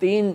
3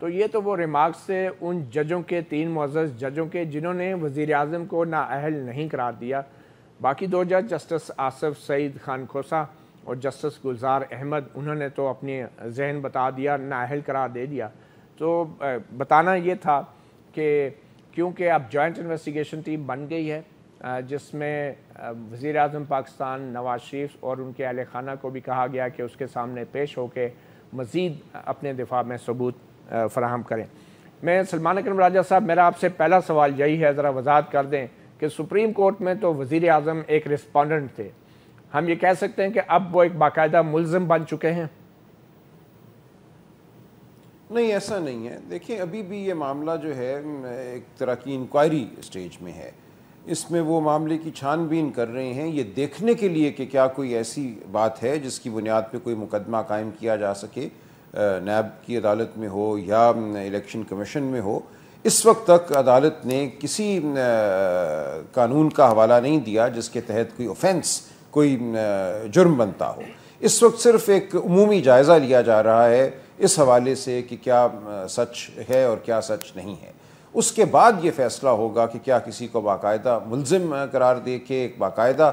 تو یہ تو وہ ریمارکس سے ان ججوں کے 3 معزز ججوں کے جنہوں نے وزیر اعظم کو نااہل نہیں قرار دیا. باقی 2 جج جسٹس آصف سعید خان کھوسہ اور جسٹس گلزار احمد انہوں نے تو اپنی ذہن بتا دیا, نااہل قرار دے دیا. تو بتانا یہ تھا کہ کیونکہ اب جوائنٹ انویسٹیگیشن ٹیم بن گئی ہے جس میں وزیر اعظم پاکستان نواز شریف اور ان کے اہل خانہ کو بھی کہا گیا کہ اس کے سامنے پیش ہو کے مزید اپنے دفاع میں ثبوت فراہم کریں. میں سلمان اکرم راجہ صاحب, میرا آپ سے پہلا سوال یہی ہے, ذرا وضاحت کر دیں کہ سپریم کورٹ میں تو وزیر اعظم ایک رسپونڈنٹ تھے, ہم یہ کہہ سکتے ہیں کہ اب وہ ایک باقاعدہ ملزم بن چکے ہیں؟ نہیں, ایسا نہیں ہے. دیکھیں ابھی بھی یہ معاملہ جو ہے ایک طرح کی انکوائری سٹیج میں ہے. اس میں وہ معاملے کی چھان بین کر رہے ہیں یہ دیکھنے کے لیے کہ کیا کوئی ایسی بات ہے جس کی بنیاد پہ کوئی مقدمہ قائم کیا جا سکے, نیب کی عدالت میں ہو یا الیکشن کمیشن میں ہو. اس وقت تک عدالت نے کسی قانون کا حوالہ نہیں دیا جس کے تحت کوئی اوفینس, کوئی جرم بنتا ہو. اس وقت صرف ایک عمومی جائزہ لیا جا رہا ہے اس حوالے سے کہ کیا سچ ہے اور کیا سچ نہیں ہے. اس کے بعد یہ فیصلہ ہوگا کہ کیا کسی کو باقاعدہ ملزم قرار دے کے ایک باقاعدہ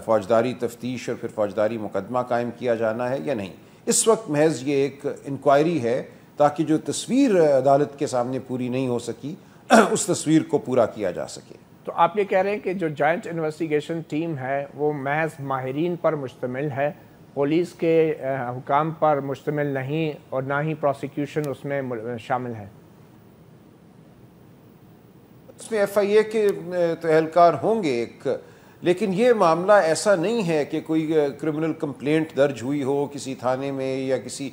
فوجداری تفتیش اور پھر فوجداری مقدمہ قائم کیا جانا ہے یا نہیں. اس وقت محض یہ ایک انکوائری ہے تاکہ جو تصویر عدالت کے سامنے پوری نہیں ہو سکی اس تصویر کو پورا کیا جا سکے. تو آپ یہ کہہ رہے ہیں کہ جو جوائنٹ انویسٹیگیشن ٹیم ہے وہ محض ماہرین پر مشتمل ہے, پولیس کے حکام پر مشتمل نہیں, اور نہ ہی پروسیکیوشن اس میں شامل ہے؟ اس میں ایف آئی اے کے تو اہلکار ہوں گے ایک, لیکن یہ معاملہ ایسا نہیں ہے کہ کوئی کرمنل کمپلینٹ درج ہوئی ہو کسی تھانے میں یا کسی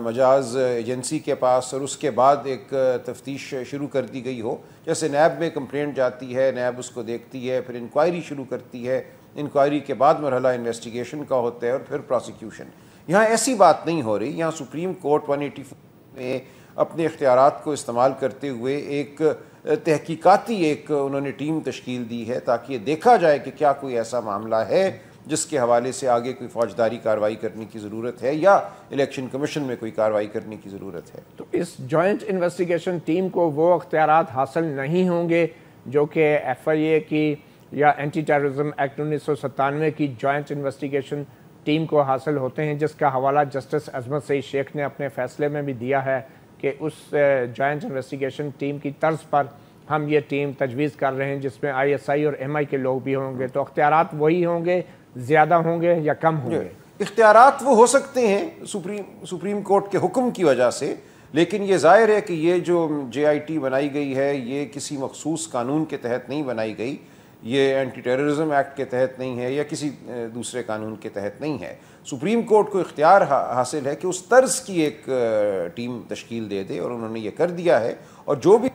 مجاز ایجنسی کے پاس اور اس کے بعد ایک تفتیش شروع کر دی گئی ہو. جیسے نیب میں کمپلینٹ جاتی ہے, نیب اس کو دیکھتی ہے, پھر انکوائری شروع کرتی ہے, انکوائری کے بعد مرحلہ انویسٹیگیشن کا ہوتا ہے اور پھر پروسیکیوشن. یہاں ایسی بات نہیں ہو رہی. یہاں سپریم کورٹ 184 میں اپنے اختیارات کو استعمال کرتے ہوئے ایک تحقیقاتی ایک انہوں نے ٹیم تشکیل دی ہے تاکہ یہ دیکھا جائے کہ کیا کوئی ایسا معاملہ ہے جس کے حوالے سے آگے کوئی فوجداری کارروائی کرنے کی ضرورت ہے یا الیکشن کمیشن میں کوئی کارروائی کرنے کی ضرورت ہے. تو اس جوائنٹ انویسٹیگیشن ٹیم کو وہ اختیارات حاصل نہیں ہوں گے جو کہ ایف آئی اے کی یا اینٹی ٹیررزم ایکٹ 1997 کی جوائنٹ انویسٹیگیشن ٹیم کو حاصل ہوتے ہیں, جس کا حوالہ جسٹس عظمت سعید شیخ نے اپنے فیصلے میں بھی دیا ہے کہ اس جوائنٹ انویسٹیگیشن ٹیم کی طرز پر ہم یہ ٹیم تجویز کر رہے ہیں جس میں آئی ایس آئی اور ایم آئی کے لوگ بھی ہوں گے. تو اختیارات وہی ہوں گے, زیادہ ہوں گے یا کم ہوں گے؟ اختیارات وہ ہو سکتے ہیں سپریم کورٹ کے حکم کی وجہ سے, لیکن یہ ظاہر ہے کہ یہ جو جے آئی ٹی بنائی گئی ہے یہ کسی مخصوص قانون کے تحت نہیں بنائی گئی, یہ اینٹی ٹیررزم ایکٹ کے تحت نہیں ہے یا کسی دوسرے قانون کے تحت نہیں ہے. سپریم کورٹ کو اختیار حاصل ہے کہ اس طرز کی ایک ٹیم تشکیل دے دے, اور انہوں نے یہ کر دیا ہے. اور جو بھی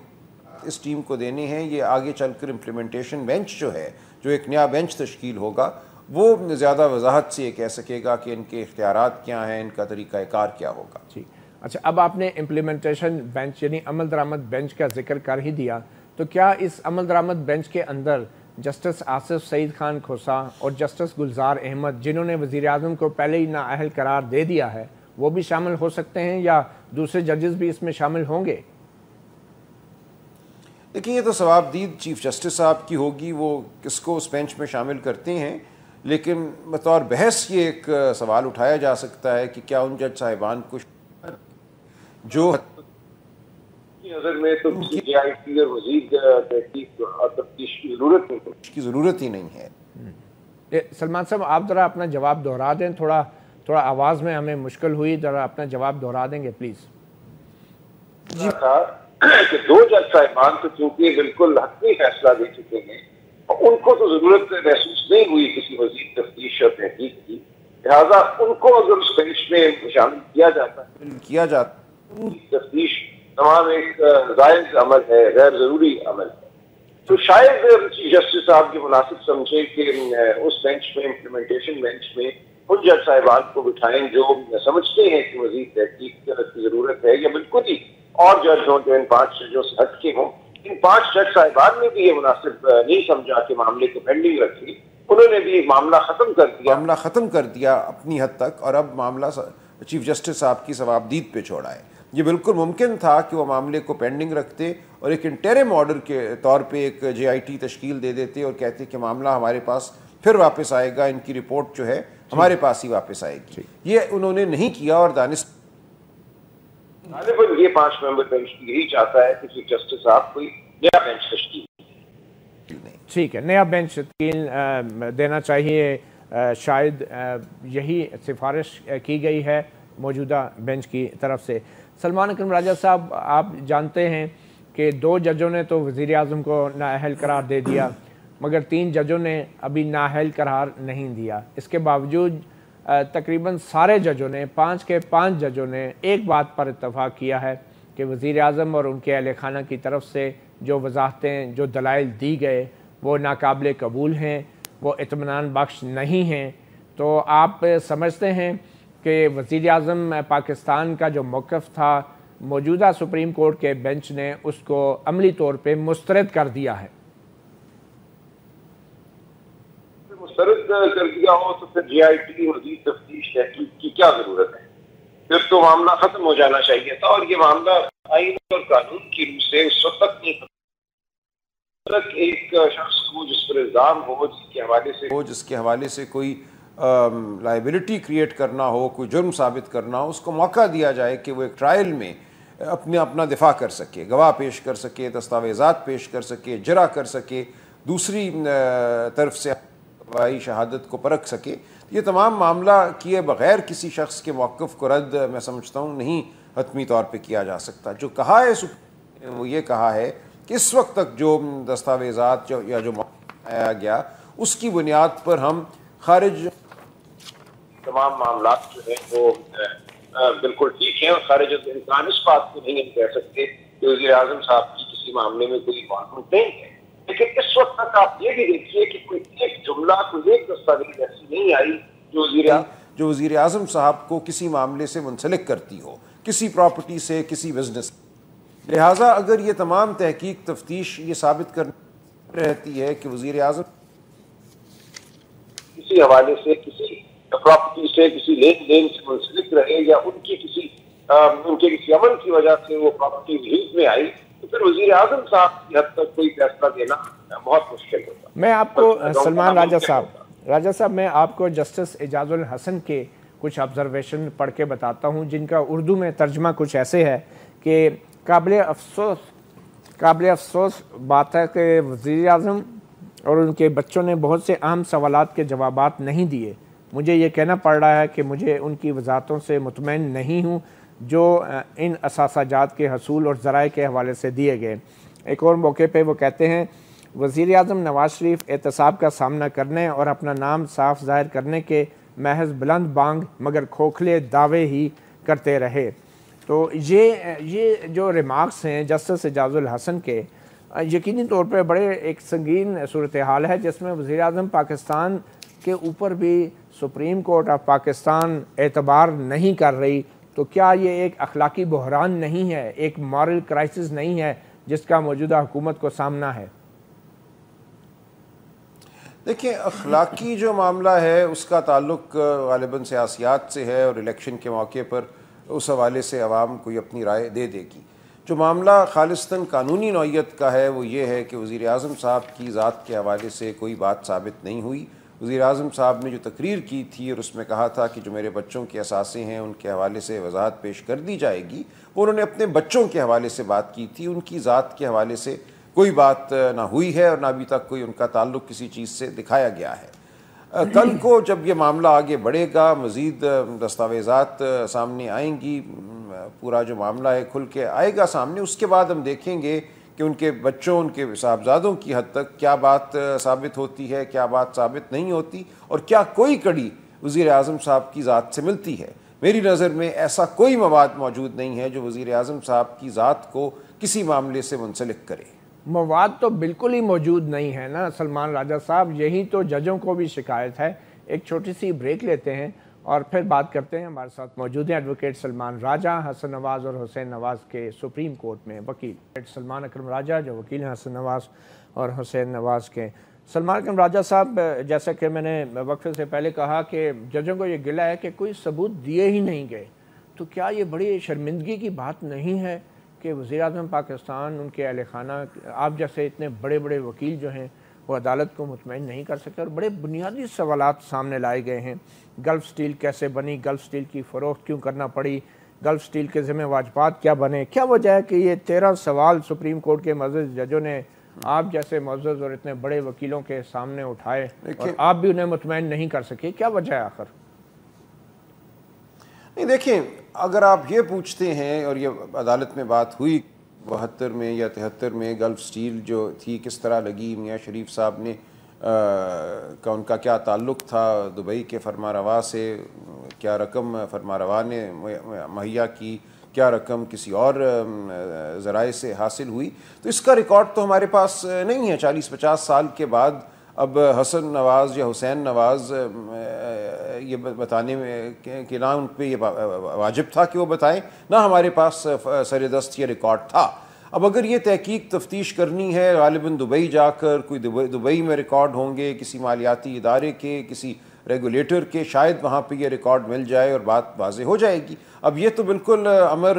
اس ٹیم کو دینے ہیں یہ آگے چل کر امپلیمنٹیشن بینچ جو ہے, جو ایک نیا بینچ تشکیل ہوگا, وہ زیادہ وضاحت سے یہ کہہ سکے گا کہ ان کے اختیارات کیا ہیں, ان کا طریقہ کار کیا ہوگا. جی اچھا, اب آپ نے امپلیمنٹیشن بینچ یعنی عمل درآمد بینچ کا ذکر کر ہی دیا, تو کیا اس عمل درآمد بینچ کے اندر جسٹس آصف سعید خان کھوسہ اور جسٹس گلزار احمد جنہوں نے وزیر اعظم کو پہلے ہی نااہل قرار دے دیا ہے وہ بھی شامل ہو سکتے ہیں یا دوسرے ججز بھی اس میں شامل ہوں گے؟ دیکھیں یہ تو ثوابدید چیف جسٹس صاحب کی ہوگی, وہ کس کو اس بینچ میں شامل کرتے ہیں, لیکن بطور بحث یہ ایک سوال اٹھایا جا سکتا ہے کہ کیا ان جج صاحبان کو جو نظر میں تو جے آئی ٹی اور مزید تحقیق اور تفتیش کی ضرورت ہی نہیں ہے. سلمان صاحب آپ ذرا اپنا جواب دہرا دیں, تھوڑا آواز میں ہمیں مشکل ہوئی, ذرا اپنا جواب دہرا دیں گے پلیز. جی تھا کہ 2 جج صاحبان تو چونکہ بالکل حتمی فیصلہ دے چکے ہیں, ان کو تو ضرورت محسوس نہیں ہوئی کسی مزید تفتیش اور تحقیق کی, لہٰذا ان کو اگر اس بینچ میں شامل کیا جاتا تفتیش تمام ایک جائز عمل ہے, غیر ضروری عمل ہے, تو شاید چیف جسٹس صاحب یہ مناسب سمجھے کہ اس بینچ میں امپلیمنٹیشن بینچ میں ان جج صاحبان کو بٹھائیں جو سمجھتے ہیں کہ مزید تحقیق کی ضرورت ہے, یا بالکل ہی اور جج ہوں جو ان 5 ججوں سے ہٹ کے ہوں. ان 5 جج صاحبان نے بھی یہ مناسب نہیں سمجھا کہ معاملے کو پینڈنگ رکھی, انہوں نے بھی معاملہ ختم کر دیا اپنی حد تک, اور اب معاملہ چیف جسٹس صاحب کی ثوابدید پہ چھوڑا ہے. یہ بالکل ممکن تھا کہ وہ معاملے کو پینڈنگ رکھتے اور ایک انٹرم آرڈر کے طور پہ ایک JIT تشکیل دے دیتے اور کہتے کہ معاملہ ہمارے پاس پھر واپس آئے گا، ان کی رپورٹ جو ہے ہمارے پاس ہی واپس آئے گی. یہ انہوں نے نہیں کیا اور غالباً یہ 5 ممبر بینچ یہی چاہتا ہے کہ چیف جسٹس آپ کوئی نیا بینچ تشکیل. ٹھیک ہے، نیا بینچ تشکیل دینا چاہیے، شاید یہی سفارش کی گئی ہے موجودہ بینچ کی طرف سے. سلمان اکرم راجہ صاحب، آپ جانتے ہیں کہ 2 ججوں نے تو وزیر اعظم کو نااہل قرار دے دیا، مگر 3 ججوں نے ابھی نااہل قرار نہیں دیا. اس کے باوجود تقریباً سارے ججوں نے 5 کے 5 ججوں نے ایک بات پر اتفاق کیا ہے کہ وزیر اعظم اور ان کے اہل خانہ کی طرف سے جو وضاحتیں، جو دلائل دی گئے وہ ناقابل قبول ہیں، وہ اطمینان بخش نہیں ہیں. تو آپ سمجھتے ہیں کہ وزیر اعظم پاکستان کا جو موقف تھا موجودہ سپریم کورٹ کے بینچ نے اس کو عملی طور پہ مسترد کر دیا ہے؟ مسترد کر دیا ہو تو پھر JIT مزید تفتیش تحقیق کی کیا ضرورت ہے؟ پھر تو معاملہ ختم ہو جانا چاہیے تھا. اور یہ معاملہ آئین اور قانون کی روح سے اس وقت تک نہیں تک ایک شخص کو جس پر الزام ہو، جس کے حوالے سے کوئی لائبلٹی کریٹ کرنا ہو، کوئی جرم ثابت کرنا ہو، اس کو موقع دیا جائے کہ وہ ایک ٹرائل میں اپنا دفاع کر سکے، گواہ پیش کر سکے، دستاویزات پیش کر سکے، جرح کر سکے، دوسری طرف سے گواہی شہادت کو پرکھ سکے. یہ تمام معاملہ کیے بغیر کسی شخص کے موقف کو رد میں سمجھتا ہوں نہیں حتمی طور پہ کیا جا سکتا. جو کہا ہے وہ یہ کہا ہے کہ اس وقت تک جو دستاویزات یا جو آیا گیا اس کی بنیاد پر ہم خارج تمام معاملات جو ہیں وہ بالکل ٹھیک ہیں، اور خارج امکان اس بات کو نہیں ہم کہہ سکتے کہ وزیر اعظم صاحب کی کسی معاملے میں کوئی انوالومنٹ نہیں ہے. لیکن اس وقت تک آپ یہ بھی دیکھیے کہ کوئی ایک جملہ، کوئی ایک دستاویز ایسی نہیں آئی جو وزیر اعظم صاحب کو کسی معاملے سے منسلک کرتی ہو، کسی پراپرٹی سے، کسی بزنس. لہٰذا اگر یہ تمام تحقیق تفتیش یہ ثابت کرتی رہتی ہے کہ وزیر اعظم کسی حوالے سے، کسی پراپرٹی سے، کسی لین دین سے منسلک رہے، یا ان کے کسی عمل کی وجہ سے وہ پراپرٹی یوز میں آئی، تو پھر وزیر اعظم صاحب کی حد تک کوئی فیصلہ دینا بہت مشکل ہوتا. میں آپ کو سلمان راجہ صاحب میں آپ کو جسٹس اعجاز الحسن کے کچھ آبزرویشن پڑھ کے بتاتا ہوں، جن کا اردو میں ترجمہ کچھ ایسے ہے کہ قابل افسوس بات ہے کہ وزیر اعظم اور ان کے بچوں نے بہت سے اہم سوالات کے جوابات نہیں دیے. مجھے یہ کہنا پڑ رہا ہے کہ مجھے ان کی وضاحتوں سے مطمئن نہیں ہوں جو ان اثاثہ جات کے حصول اور ذرائع کے حوالے سے دیے گئے. ایک اور موقع پہ وہ کہتے ہیں وزیر اعظم نواز شریف احتساب کا سامنا کرنے اور اپنا نام صاف ظاہر کرنے کے محض بلند بانگ مگر کھوکھلے دعوے ہی کرتے رہے. تو یہ جو ریمارکس ہیں جسٹس اعجاز الحسن کے، یقینی طور پہ بڑے ایک سنگین صورتحال ہے، جس میں وزیر اعظم پاکستان کے اوپر بھی سپریم کورٹ آف پاکستان اعتبار نہیں کر رہی. تو کیا یہ ایک اخلاقی بحران نہیں ہے، ایک مورل کرائسس نہیں ہے جس کا موجودہ حکومت کو سامنا ہے؟ دیکھیں، اخلاقی جو معاملہ ہے اس کا تعلق غالباً سیاسیات سے ہے، اور الیکشن کے موقع پر اس حوالے سے عوام کوئی اپنی رائے دے دے گی. جو معاملہ خالصتاً قانونی نوعیت کا ہے وہ یہ ہے کہ وزیر اعظم صاحب کی ذات کے حوالے سے کوئی بات ثابت نہیں ہوئی. وزیر اعظم صاحب نے جو تقریر کی تھی اور اس میں کہا تھا کہ جو میرے بچوں کے اثاثے ہیں ان کے حوالے سے وضاحت پیش کر دی جائے گی، وہ انہوں نے اپنے بچوں کے حوالے سے بات کی تھی. ان کی ذات کے حوالے سے کوئی بات نہ ہوئی ہے اور نہ ابھی تک کوئی ان کا تعلق کسی چیز سے دکھایا گیا ہے. کل کو جب یہ معاملہ آگے بڑھے گا، مزید دستاویزات سامنے آئیں گی، پورا جو معاملہ ہے کھل کے آئے گا سامنے، اس کے بعد ہم دیکھیں گے کہ ان کے بچوں، ان کے صاحبزادوں کی حد تک کیا بات ثابت ہوتی ہے، کیا بات ثابت نہیں ہوتی، اور کیا کوئی کڑی وزیر اعظم صاحب کی ذات سے ملتی ہے. میری نظر میں ایسا کوئی مواد موجود نہیں ہے جو وزیر اعظم صاحب کی ذات کو کسی معاملے سے منسلک کرے. مواد تو بالکل ہی موجود نہیں ہے نا سلمان راجہ صاحب، یہی تو ججوں کو بھی شکایت ہے. ایک چھوٹی سی بریک لیتے ہیں اور پھر بات کرتے ہیں. ہمارے ساتھ موجود ہیں ایڈوکیٹ سلمان راجہ، حسن نواز اور حسین نواز کے سپریم کورٹ میں وکیل. سلمان اکرم راجہ جو وکیل ہیں حسن نواز اور حسین نواز کے. سلمان اکرم راجہ صاحب، جیسا کہ میں نے وقفے سے پہلے کہا کہ ججوں کو یہ گلہ ہے کہ کوئی ثبوت دیے ہی نہیں گئے. تو کیا یہ بڑی شرمندگی کی بات نہیں ہے کہ وزیر اعظم پاکستان، ان کے اہل خانہ، آپ جیسے اتنے بڑے بڑے وکیل جو ہیں وہ عدالت کو مطمئن نہیں کر سکتے، اور بڑے بنیادی سوالات سامنے لائے گئے ہیں؟ گلف سٹیل کیسے بنی، گلف سٹیل کی فروخت کیوں کرنا پڑی، گلف سٹیل کے ذمہ واجبات کیا بنے، کیا وجہ ہے کہ یہ 13 سوال سپریم کورٹ کے معزز ججوں نے آپ جیسے معزز اور اتنے بڑے وکیلوں کے سامنے اٹھائے اور آپ بھی انہیں مطمئن نہیں کر سکے؟ کیا وجہ ہے آخر؟ نہیں دیکھیں، اگر آپ یہ پوچھتے ہیں، اور یہ عدالت میں بات ہوئی 72 میں یا 73 میں، گلف سٹیل جو تھی کس طرح لگی، میاں شریف صاحب نے کا ان کا کیا تعلق تھا دبئی کے فرما روا سے، کیا رقم فرما روا نے مہیا کی، کیا رقم کسی اور ذرائع سے حاصل ہوئی، تو اس کا ریکارڈ تو ہمارے پاس نہیں ہے 40-50 سال کے بعد۔ اب حسن نواز یا حسین نواز یہ بتانے میں کہ نہ ان پہ یہ واجب تھا کہ وہ بتائیں، نہ ہمارے پاس سر دست یہ ریکارڈ تھا۔ اب اگر یہ تحقیق تفتیش کرنی ہے، غالباً دبئی جا کر کوئی دبئی میں ریکارڈ ہوں گے کسی مالیاتی ادارے کے، کسی ریگولیٹر کے، شاید وہاں پہ یہ ریکارڈ مل جائے اور بات واضح ہو جائے گی۔ اب یہ تو بالکل امر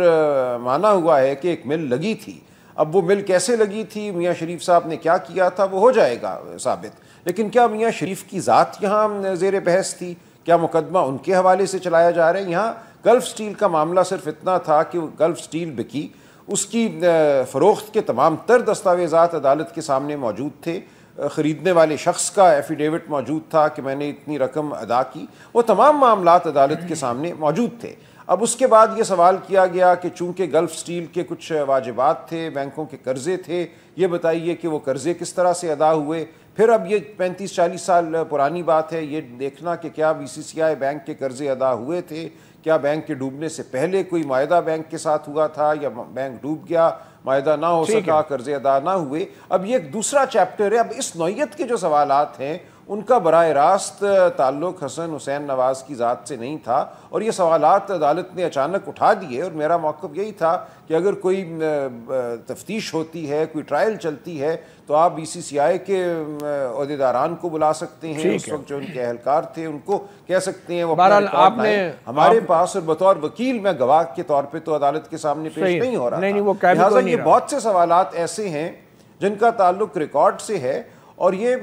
مانا ہوا ہے کہ ایک مل لگی تھی، اب وہ مل کیسے لگی تھی، میاں شریف صاحب نے کیا کیا تھا، وہ ہو جائے گا ثابت۔ لیکن کیا میاں شریف کی ذات یہاں زیر بحث تھی؟ کیا مقدمہ ان کے حوالے سے چلایا جا رہا ہے؟ یہاں گلف سٹیل کا معاملہ صرف اتنا تھا کہ گلف سٹیل بکی، اس کی فروخت کے تمام تر دستاویزات عدالت کے سامنے موجود تھے، خریدنے والے شخص کا ایفیڈیوٹ موجود تھا کہ میں نے اتنی رقم ادا کی، وہ تمام معاملات عدالت کے سامنے موجود تھے۔ اب اس کے بعد یہ سوال کیا گیا کہ چونکہ گلف سٹیل کے کچھ واجبات تھے، بینکوں کے قرضے تھے، یہ بتائیے کہ وہ قرضے کس طرح سے ادا ہوئے۔ پھر اب یہ 35-40 سال پرانی بات ہے یہ دیکھنا کہ کیا BCCI بینک کے قرضے ادا ہوئے تھے، کیا بینک کے ڈوبنے سے پہلے کوئی معاہدہ بینک کے ساتھ ہوا تھا، یا بینک ڈوب گیا، معاہدہ نہ ہو سکا، قرضے ادا نہ ہوئے۔ اب یہ ایک دوسرا چیپٹر ہے۔ اب اس نوعیت کے جو سوالات ہیں ان کا براہ راست تعلق حسن حسین نواز کی ذات سے نہیں تھا، اور یہ سوالات عدالت نے اچانک اٹھا دیے، اور میرا موقف یہی تھا کہ اگر کوئی تفتیش ہوتی ہے، کوئی ٹرائل چلتی ہے، تو آپ BCCI کے عہدیداران کو بلا سکتے ہیں، اس وقت جو ان کے اہلکار تھے ان کو کہہ سکتے ہیں وہ اپنا ریکارڈ لائیں۔ ہمارے پاس، اور بطور وکیل میں گواہ کے طور پہ تو عدالت کے سامنے پیش نہیں ہو رہا تھا، لہٰذا یہ بہت سے سوالات ایسے ہیں جن کا تعلق ریکارڈ سے ہے، اور یہ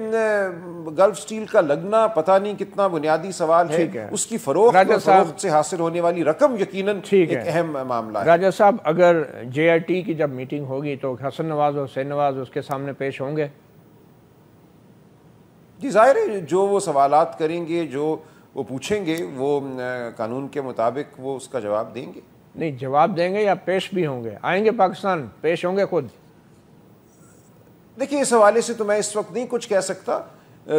گلف سٹیل کا لگنا پتہ نہیں کتنا بنیادی سوال ہے، اس کی فروخت سے حاصل ہونے والی رقم یقیناً ایک اہم معاملہ ہے۔ راجہ صاحب، اگر JIT کی جب میٹنگ ہوگی تو حسن نواز اور حسین نواز اس کے سامنے پیش ہوں گے؟ جی ظاہر ہے، جو وہ سوالات کریں گے، جو وہ پوچھیں گے، وہ قانون کے مطابق وہ اس کا جواب دیں گے۔ نہیں، جواب دیں گے یا پیش بھی ہوں گے؟ آئیں گے پاکستان، پیش ہوں گے خود؟ دیکھیں، اس حوالے سے تو میں اس وقت نہیں کچھ کہہ سکتا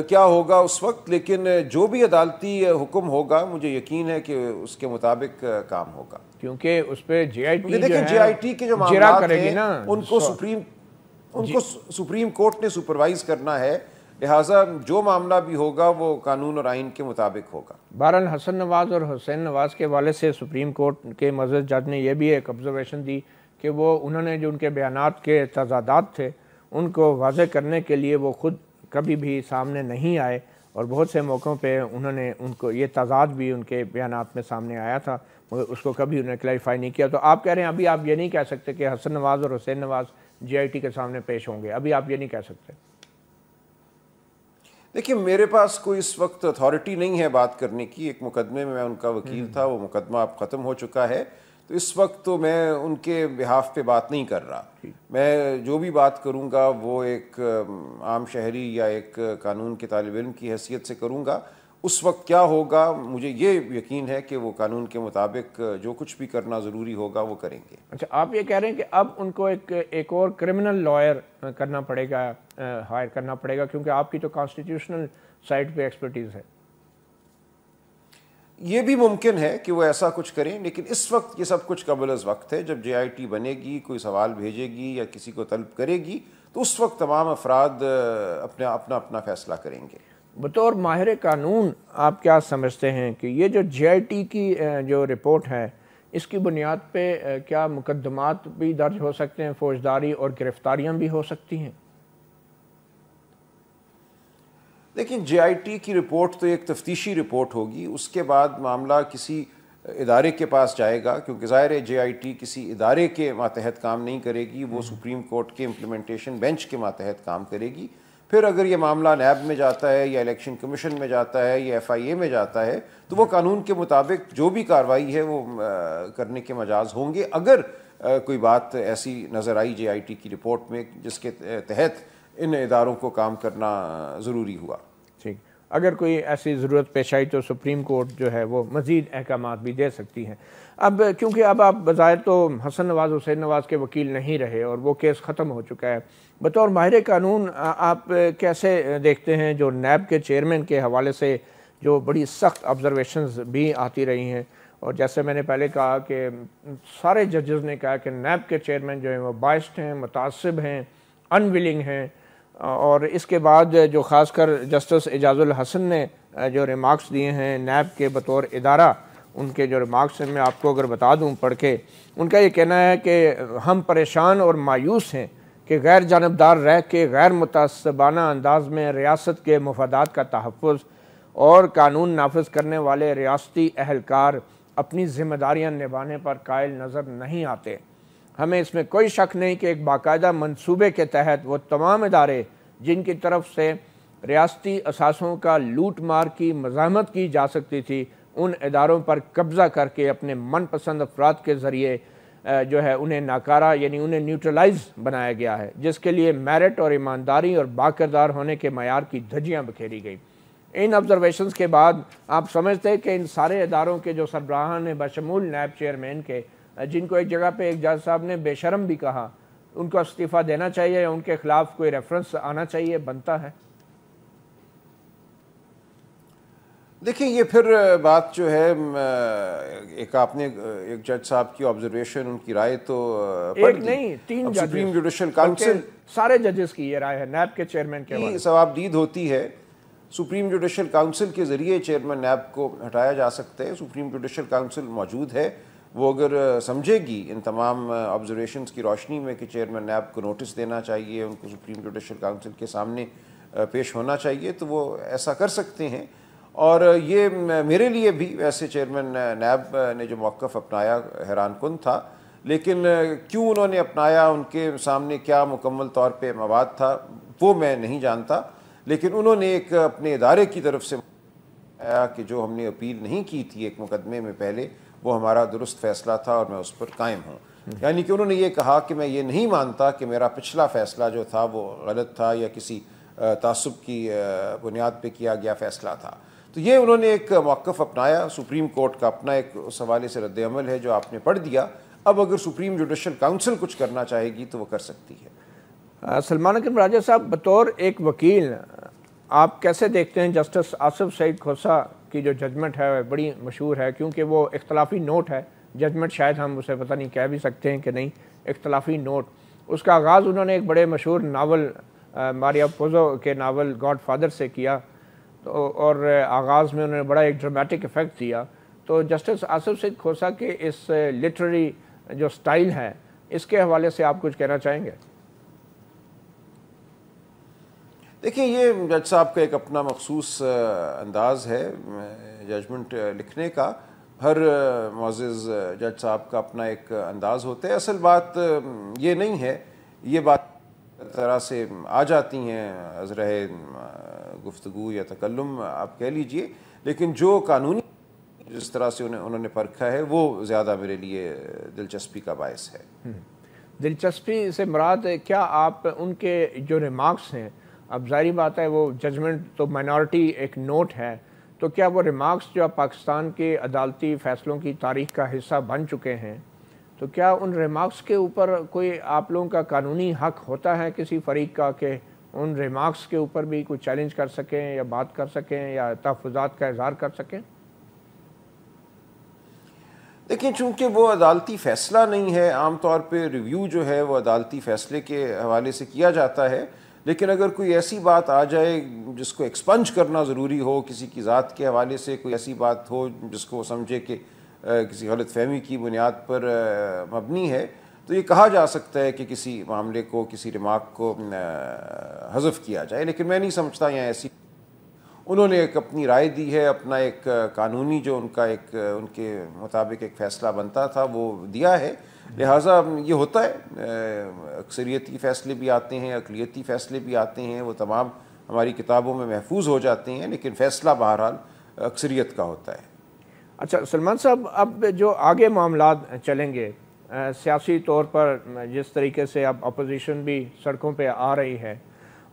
کیا ہوگا اس وقت، لیکن جو بھی عدالتی حکم ہوگا مجھے یقین ہے کہ اس کے مطابق کام ہوگا، کیونکہ اس پہ JIT کے جو معاملات ہیں ان کو سپریم کورٹ نے سپروائز کرنا ہے، لہٰذا جو معاملہ بھی ہوگا وہ قانون اور آئین کے مطابق ہوگا۔ بہرحال حسن نواز اور حسین نواز کے حوالے سے سپریم کورٹ کے معزز جج نے یہ بھی ایک آبزرویشن دی کہ انہوں نے جو ان کے بیانات کے تضادات تھے ان کو واضح کرنے کے لیے وہ خود کبھی بھی سامنے نہیں آئے، اور بہت سے موقعوں پہ انہوں نے ان کو یہ تضاد بھی ان کے بیانات میں سامنے آیا تھا، مگر اس کو کبھی انہوں نے کلیریفائی نہیں کیا۔ تو آپ کہہ رہے ہیں ابھی آپ یہ نہیں کہہ سکتے کہ حسن نواز اور حسین نواز JIT کے سامنے پیش ہوں گے؟ ابھی آپ یہ نہیں کہہ سکتے؟ دیکھیں، میرے پاس کوئی اس وقت اتھارٹی نہیں ہے بات کرنے کی، ایک مقدمے میں ان کا وکیل تھا، وہ مقدمہ اب ختم ہو چکا ہے، تو اس وقت تو میں ان کے بہاف پہ بات نہیں کر رہا۔ میں جو بھی بات کروں گا وہ ایک عام شہری یا ایک قانون کے طالب علم کی حیثیت سے کروں گا۔ اس وقت کیا ہوگا مجھے یہ یقین ہے کہ وہ قانون کے مطابق جو کچھ بھی کرنا ضروری ہوگا وہ کریں گے۔ اچھا، آپ یہ کہہ رہے ہیں کہ اب ان کو ایک اور کرمنل لائر کرنا پڑے گا، ہائر کرنا پڑے گا، کیونکہ آپ کی تو کانسٹیٹیوشنل سائٹ پہ ایکسپرٹیز ہے۔ یہ بھی ممکن ہے کہ وہ ایسا کچھ کریں، لیکن اس وقت یہ سب کچھ قبل از وقت ہے۔ جب JIT بنے گی، کوئی سوال بھیجے گی یا کسی کو طلب کرے گی، تو اس وقت تمام افراد اپنا فیصلہ کریں گے۔ بطور ماہر قانون آپ کیا سمجھتے ہیں کہ یہ جو JIT کی جو رپورٹ ہے اس کی بنیاد پہ کیا مقدمات بھی درج ہو سکتے ہیں، فوجداری اور گرفتاریاں بھی ہو سکتی ہیں؟ لیکن JIT کی رپورٹ تو ایک تفتیشی رپورٹ ہوگی، اس کے بعد معاملہ کسی ادارے کے پاس جائے گا، کیونکہ ظاہر ہے JIT کسی ادارے کے ماتحت کام نہیں کرے گی، وہ سپریم کورٹ کے امپلیمنٹیشن بینچ کے ماتحت کام کرے گی۔ پھر اگر یہ معاملہ نیب میں جاتا ہے یا الیکشن کمیشن میں جاتا ہے یا FIA میں جاتا ہے تو وہ قانون کے مطابق جو بھی کارروائی ہے وہ کرنے کے مجاز ہوں گے، اگر کوئی بات ایسی نظر آئی JIT کی رپورٹ میں جس کے تحت ان اداروں کو کام کرنا ضروری ہوا۔ ٹھیک، اگر کوئی ایسی ضرورت پیش آئی تو سپریم کورٹ جو ہے وہ مزید احکامات بھی دے سکتی ہے۔ اب کیونکہ اب آپ بظاہر تو حسن نواز حسین نواز کے وکیل نہیں رہے اور وہ کیس ختم ہو چکا ہے، بطور ماہر قانون آپ کیسے دیکھتے ہیں جو نیب کے چیئرمین کے حوالے سے جو بڑی سخت آبزرویشنز بھی آتی رہی ہیں، اور جیسے میں نے پہلے کہا کہ سارے ججز نے کہا کہ نیب کے چیئرمین جو ہیں وہ بائسڈ ہیں، متعصب ہیں، ان ولنگ ہیں، اور اس کے بعد جو خاص کر جسٹس اعجاز الحسن نے جو ریمارکس دیے ہیں نیب کے بطور ادارہ، ان کے جو ریمارکس ہیں میں آپ کو اگر بتا دوں پڑھ کے، ان کا یہ کہنا ہے کہ ہم پریشان اور مایوس ہیں کہ غیر جانبدار رہ کے غیر متعصبانہ انداز میں ریاست کے مفادات کا تحفظ اور قانون نافذ کرنے والے ریاستی اہلکار اپنی ذمہ داریاں نبھانے پر قائل نظر نہیں آتے۔ ہمیں اس میں کوئی شک نہیں کہ ایک باقاعدہ منصوبے کے تحت وہ تمام ادارے جن کی طرف سے ریاستی اثاثوں کا لوٹ مار کی مزاحمت کی جا سکتی تھی، ان اداروں پر قبضہ کر کے اپنے من پسند افراد کے ذریعے جو ہے انہیں ناکارہ یعنی انہیں نیوٹرلائز بنایا گیا ہے، جس کے لیے میرٹ اور ایمانداری اور باکردار ہونے کے معیار کی دھجیاں بکھیری گئی۔ ان آبزرویشنز کے بعد آپ سمجھتے ہیں کہ ان سارے اداروں کے جو سربراہان ہیں بشمول نیب چیئرمین کے، جن کو ایک جگہ پہ ایک جج صاحب نے بے شرم بھی کہا، ان کو استعفیٰ دینا چاہیے یا ان کے خلاف کوئی ریفرنس آنا چاہیے، بنتا ہے؟ دیکھیں یہ پھر بات جو ہے ایک آپ نے ایک جج صاحب کی آبزرویشن، ان کی رائے تو ایک نہیں، تین ججز، سپریم جوڈیشل کاؤنسل سارے ججز کی یہ رائے ہے نیب کے چیئرمین کے حوالے سے ثوابدید ہوتی ہے۔ سپریم جوڈیشل کاؤنسل کے ذریعے چیئرمین نیب کو ہٹایا جا سکتا ہے۔ سپریم جوڈیشل کاؤنسل موجود ہے، وہ اگر سمجھے گی ان تمام آبزرویشنز کی روشنی میں کہ چیئرمین نیب کو نوٹس دینا چاہیے، ان کو سپریم جوڈیشل کاؤنسل کے سامنے پیش ہونا چاہیے، تو وہ ایسا کر سکتے ہیں۔ اور یہ میرے لیے بھی ویسے چیئرمین نیب نے جو موقف اپنایا حیران کن تھا، لیکن کیوں انہوں نے اپنایا، ان کے سامنے کیا مکمل طور پہ مواد تھا وہ میں نہیں جانتا، لیکن انہوں نے ایک اپنے ادارے کی طرف سے کہ جو ہم نے اپیل نہیں کی تھی ایک مقدمے میں پہلے، وہ ہمارا درست فیصلہ تھا اور میں اس پر قائم ہوں۔ یعنی کہ انہوں نے یہ کہا کہ میں یہ نہیں مانتا کہ میرا پچھلا فیصلہ جو تھا وہ غلط تھا یا کسی تعصب کی بنیاد پہ کیا گیا فیصلہ تھا۔ تو یہ انہوں نے ایک موقف اپنایا۔ سپریم کورٹ کا اپنا ایک اس حوالے سے رد عمل ہے جو آپ نے پڑھ دیا۔ اب اگر سپریم جوڈیشل کاؤنسل کچھ کرنا چاہے گی تو وہ کر سکتی ہے۔ سلمان اکرم راجہ صاحب، بطور ایک وکیل آپ کیسے دیکھتے ہیں جسٹس آصف سعید کھوسہ کی جو ججمنٹ ہے، بڑی مشہور ہے کیونکہ وہ اختلافی نوٹ ہے، ججمنٹ شاید ہم اسے پتہ نہیں کہہ بھی سکتے ہیں کہ نہیں، اختلافی نوٹ۔ اس کا آغاز انہوں نے ایک بڑے مشہور ناول ماریا پوزو کے ناول گاڈ فادر سے کیا، اور آغاز میں انہوں نے بڑا ایک ڈرامیٹک ایفیکٹ دیا۔ تو جسٹس آصف سعید کھوسہ کے اس لٹریری جو سٹائل ہے، اس کے حوالے سے آپ کچھ کہنا چاہیں گے؟ دیکھیں یہ جج صاحب کا ایک اپنا مخصوص انداز ہے ججمنٹ لکھنے کا، ہر معزز جج صاحب کا اپنا ایک انداز ہوتا ہے۔ اصل بات یہ نہیں ہے، یہ بات طرح سے آ جاتی ہیں عذرہ گفتگو یا تکلم آپ کہہ لیجئے، لیکن جو قانونی جس طرح سے انہوں نے پرکھا ہے وہ زیادہ میرے لیے دلچسپی کا باعث ہے۔ دلچسپی سے مراد کیا آپ ان کے جو ریمارکس ہیں، اب ظاہری بات ہے وہ ججمنٹ تو مائنورٹی ایک نوٹ ہے، تو کیا وہ ریمارکس جو پاکستان کے عدالتی فیصلوں کی تاریخ کا حصہ بن چکے ہیں، تو کیا ان ریمارکس کے اوپر کوئی آپ لوگوں کا قانونی حق ہوتا ہے کسی فریق کا کہ ان ریمارکس کے اوپر بھی کوئی چیلنج کر سکیں یا بات کر سکیں یا تحفظات کا اظہار کر سکیں؟ دیکھیں چونکہ وہ عدالتی فیصلہ نہیں ہے، عام طور پہ ریویو جو ہے وہ عدالتی فیصلے کے حوالے سے کیا جاتا ہے، لیکن اگر کوئی ایسی بات آ جائے جس کو ایکسپنج کرنا ضروری ہو، کسی کی ذات کے حوالے سے کوئی ایسی بات ہو جس کو وہ سمجھے کہ کسی غلط فہمی کی بنیاد پر مبنی ہے، تو یہ کہا جا سکتا ہے کہ کسی معاملے کو، کسی ریمارک کو حذف کیا جائے، لیکن میں نہیں سمجھتا یہاں ایسی انہوں نے ایک اپنی رائے دی ہے، اپنا ایک قانونی جو ان کا ایک ان کے مطابق ایک فیصلہ بنتا تھا وہ دیا ہے، لہٰذا یہ ہوتا ہے، اکثریتی فیصلے بھی آتے ہیں، اقلیتی فیصلے بھی آتے ہیں، وہ تمام ہماری کتابوں میں محفوظ ہو جاتے ہیں، لیکن فیصلہ بہرحال اکثریت کا ہوتا ہے۔ اچھا سلمان صاحب، اب جو آگے معاملات چلیں گے سیاسی طور پر، جس طریقے سے اب اپوزیشن بھی سڑکوں پہ آ رہی ہے